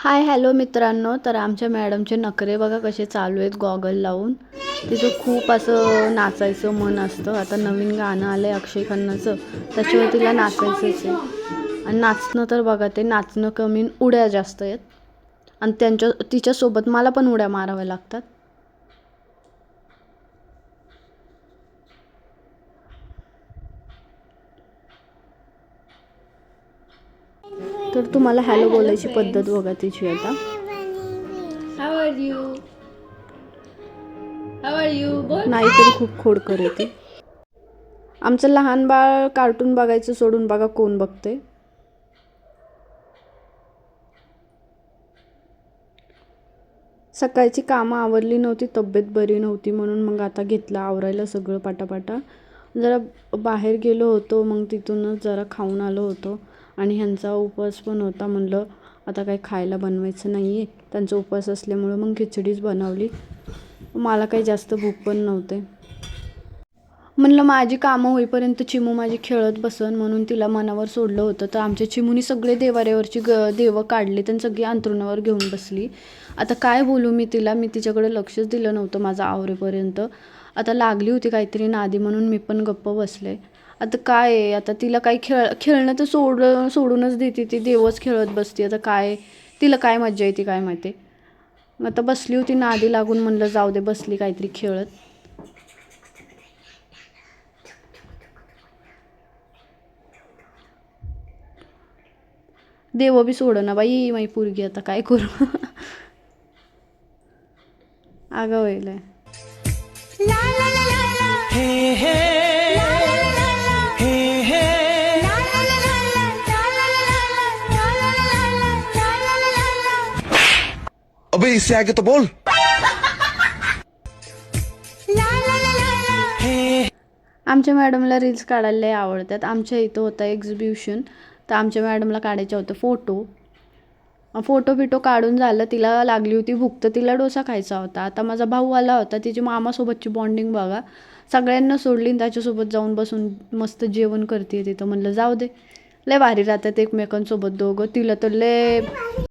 Hi hello मित्रांनो, तर आमच्या मॅडमचे नखरे बघा कसे चालू आहेत गॉगल लावून. तिचं खूप असं नाचायचं मन असतं. आता नवीन गाणं आलं आहे अक्षय खन्नाचं, त्याच्यावर तिला नाचायचंच आहे. आणि नाचणं तर बघा, ते नाचणं कमी उड्या जास्त आहेत. आणि तिच्यासोबत मला पण उड्या माराव्या लागतात. तर तुम्हाला हॅलो बोलायची पद्धत बघा तिची आता. How are you? How are you? बोल. नाहीतरी खूप खोडकर येते. आमचं लहान बाळ कार्टून बघायचं सोडून बघा कोण बघते. सकाळची कामं आवरली नव्हती, तब्येत बरी नव्हती म्हणून मग आता घेतलं आवरायला सगळं पाटापाटा. जरा बाहेर गेलो होतो, मग तिथूनच जरा खाऊन आलो होतो. आणि ह्यांचा उपवास पण होता. म्हणलं आता काही खायला बनवायचं नाही आहे, त्यांचा उपवास असल्यामुळं मग खिचडीच बनवली. मला काही जास्त भूक पण नव्हते. म्हणलं माझी कामं होईपर्यंत चिमू माझी खेळत बसन म्हणून तिला मनावर सोडलं होतं. तर आमच्या चिमूनी सगळे देवाऱ्यावरची देवं काढले, त्यांनी सगळी अंथरुणावर घेऊन बसली. आता काय बोलू मी तिला, मी तिच्याकडे लक्षच दिलं नव्हतं माझं आवरेपर्यंत. आता लागली होती काहीतरी नादी म्हणून मी पण गप्प बसले. आता काय आहे, आता तिला काही खेळणं तर सोडूनच देते, ती देवच खेळत बसते. आता काय तिला काय मज्जा येते काय माहिती. आता बसली होती नादी लागून, म्हणलं जाऊ दे, बसली काहीतरी खेळत. देव बी सोडना बाई माई पोरगी, आता काय करू. आगाव व्हायलाय. अबे इससे आगे तो बोल. आमच्या मॅडमला रील्स काढायला लय आवडतात. आमच्या इथं होतं एक्झिबिशन, तर आमच्या मॅडमला काढायचे होते फोटो बिटो काढून झालं. तिला लागली होती भूक, तर तिला डोसा खायचा होता. आता माझा भाऊ आला होता, तिची मामासोबतची बॉन्डिंग बघा, सगळ्यांना सोडली आणि त्याच्यासोबत जाऊन बसून मस्त जेवण करते तिथं. म्हणलं जाऊ दे, लय भारी राहतात एकमेकांसोबत दोघं. तिला तर लय